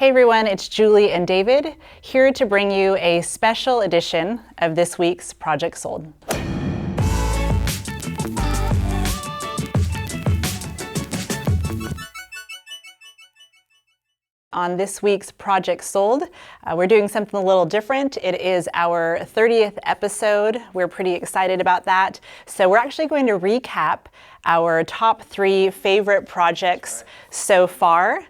Hey everyone, it's Julie and David here to bring you a special edition of this week's Project Sold. On this week's Project Sold, we're doing something a little different. It is our 30th episode. We're pretty excited about that. So we're actually going to recap our top 3 favorite projects so far.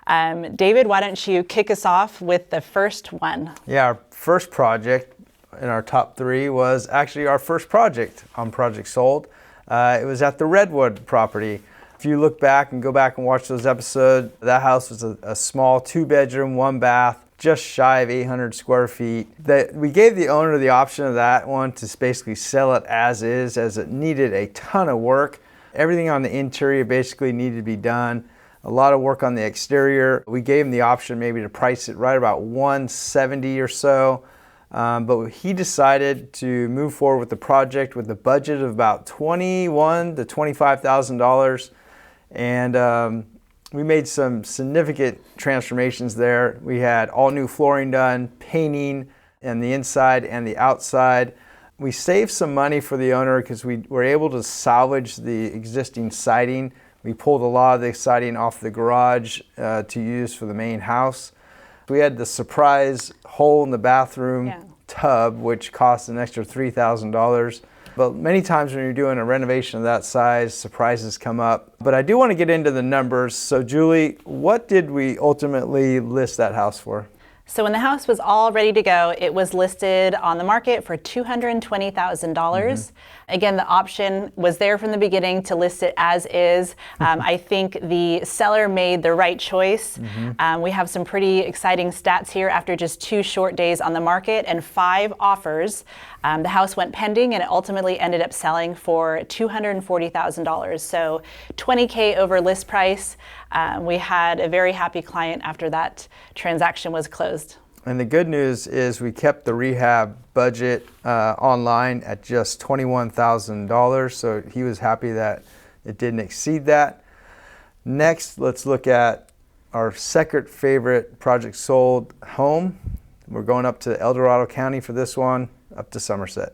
David, why don't you kick us off with the first one? Yeah, our first project in our top 3 was actually our first project on Project Sold. It was at the Redwood property. If you look back and go back and watch those episodes, that house was a small 2-bedroom, 1-bath, just shy of 800 square feet. We gave the owner the option of that one to basically sell it as is, as it needed a ton of work. Everything on the interior basically needed to be done. A lot of work on the exterior. We gave him the option maybe to price it right about $170 or so. But he decided to move forward with the project with a budget of about $21,000 to $25,000. And we made some significant transformations there. We had all new flooring done, painting on the inside and the outside. We saved some money for the owner because we were able to salvage the existing siding. We pulled a lot of the siding off the garage to use for the main house. We had the surprise hole in the bathroom tub, which cost an extra $3,000. But many times when you're doing a renovation of that size, surprises come up. But I do want to get into the numbers. So Julie, what did we ultimately list that house for? So when the house was all ready to go, it was listed on the market for $220,000. Again, the option was there from the beginning to list it as is. I think the seller made the right choice. We have some pretty exciting stats here. After just 2 short days on the market and 5 offers, the house went pending and it ultimately ended up selling for $240,000. So $20K over list price. We had a very happy client after that transaction was closed. And the good news is we kept the rehab budget online at just $21,000, so he was happy that it didn't exceed that. Next, let's look at our second favorite Project Sold home. We're going up to El Dorado County for this one, up to Somerset.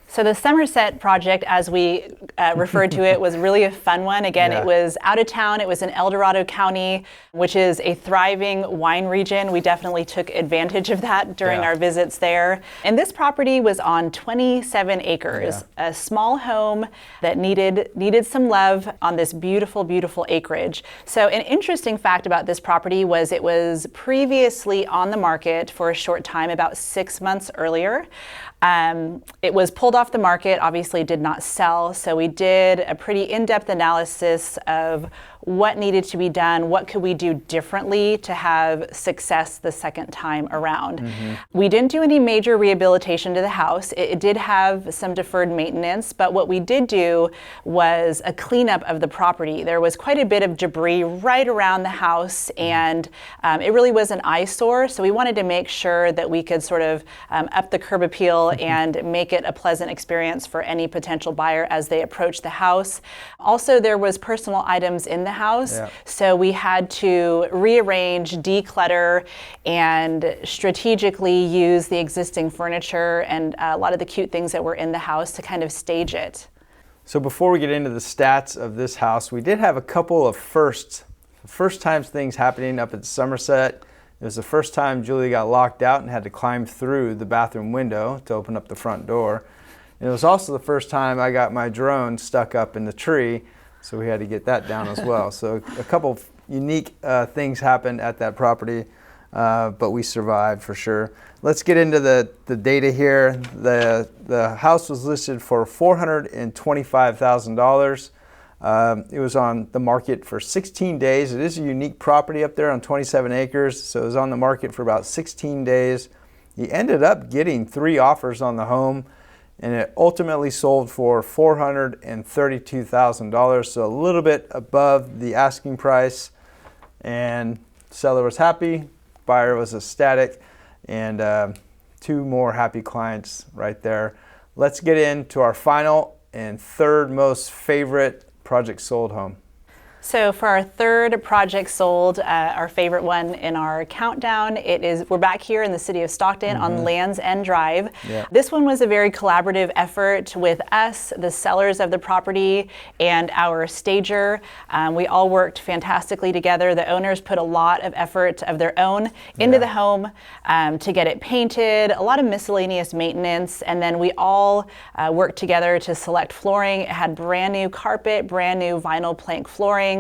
So the Somerset project, as we referred to it, was really a fun one. Again, It was out of town. It was in El Dorado County, which is a thriving wine region. We definitely took advantage of that during our visits there. And this property was on 27 acres, a small home that needed some love on this beautiful, beautiful acreage. So an interesting fact about this property was it was previously on the market for a short time, about 6 months earlier. It was pulled off the market, obviously did not sell, so we did a pretty in-depth analysis of what needed to be done, what could we do differently to have success the second time around. We didn't do any major rehabilitation to the house. It did have some deferred maintenance, but what we did do was a cleanup of the property. There was quite a bit of debris right around the house, and it really was an eyesore, so we wanted to make sure that we could sort of up the curb appeal and make it a pleasant experience for any potential buyer as they approach the house. Also, there was personal items in the house, so we had to rearrange, declutter, and strategically use the existing furniture and a lot of the cute things that were in the house to kind of stage it. So before we get into the stats of this house, we did have a couple of first time things happening up at Somerset. It was the first time Julie got locked out and had to climb through the bathroom window to open up the front door. And it was also the first time I got my drone stuck up in the tree, so we had to get that down as well. So a couple of unique things happened at that property, but we survived for sure. Let's get into the data here. The house was listed for $425,000. It was on the market for 16 days. It is a unique property up there on 27 acres, so it was on the market for about 16 days. He ended up getting 3 offers on the home, and it ultimately sold for $432,000, so a little bit above the asking price. And seller was happy, buyer was ecstatic, and 2 more happy clients right there. Let's get into our final and third most favorite Project Sold home. So for our third project sold, our favorite one in our countdown, we're back here in the city of Stockton on Lands End Drive. Yeah. This one was a very collaborative effort with us, the sellers of the property, and our stager. We all worked fantastically together. The owners put a lot of effort of their own into the home to get it painted, a lot of miscellaneous maintenance, and then we all worked together to select flooring. It had brand new carpet, brand new vinyl plank flooring,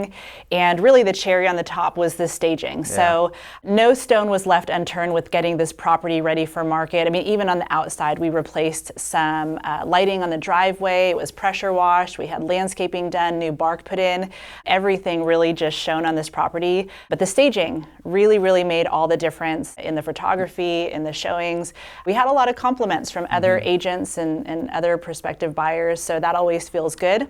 and really the cherry on the top was the staging. Yeah. So no stone was left unturned with getting this property ready for market. I mean, even on the outside, we replaced some lighting on the driveway. It was pressure washed. We had landscaping done, new bark put in. Everything really just shone on this property. But the staging really, really made all the difference in the photography, in the showings. We had a lot of compliments from other agents and other prospective buyers, so that always feels good.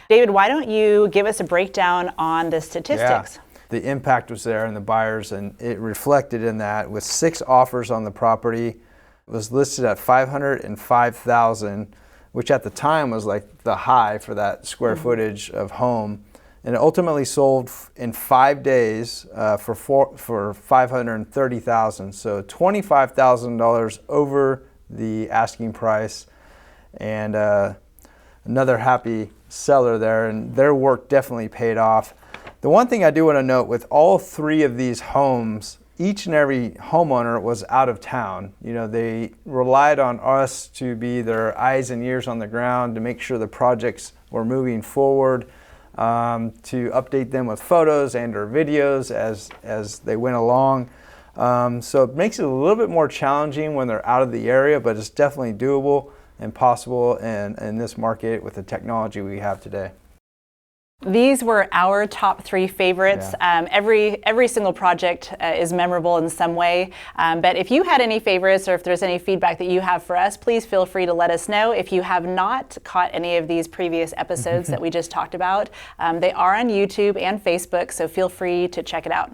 David, why don't you give us a breakdown on the statistics? Yeah. The impact was there in the buyers, and it reflected in that with 6 offers on the property. It was listed at $505,000, which at the time was like the high for that square footage of home. And it ultimately sold in 5 days for $530,000, so $25,000 over the asking price, and another happy seller there, and their work definitely paid off. The one thing I do want to note with all 3 of these homes, each and every homeowner was out of town. You know, they relied on us to be their eyes and ears on the ground to make sure the projects were moving forward, to update them with photos and or videos as they went along. So it makes it a little bit more challenging when they're out of the area, but it's definitely doable and possible in this market with the technology we have today. These were our top 3 favorites. Yeah. Every single project is memorable in some way. But if you had any favorites or if there's any feedback that you have for us, please feel free to let us know. If you have not caught any of these previous episodes that we just talked about, they are on YouTube and Facebook, so feel free to check it out.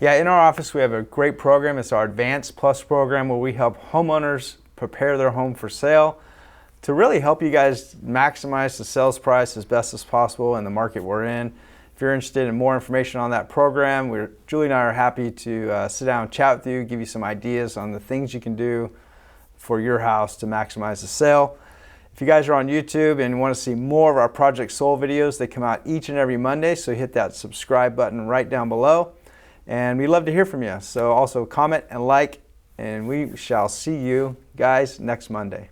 Yeah, in our office we have a great program. It's our Advanced Plus program where we help homeowners prepare their home for sale to really help you guys maximize the sales price as best as possible in the market we're in. If you're interested in more information on that program, Julie and I are happy to sit down and chat with you, give you some ideas on the things you can do for your house to maximize the sale. If you guys are on YouTube and want to see more of our Project Soul videos, they come out each and every Monday, so hit that subscribe button right down below. And we love to hear from you. So also comment and like, and we shall see you guys next Monday.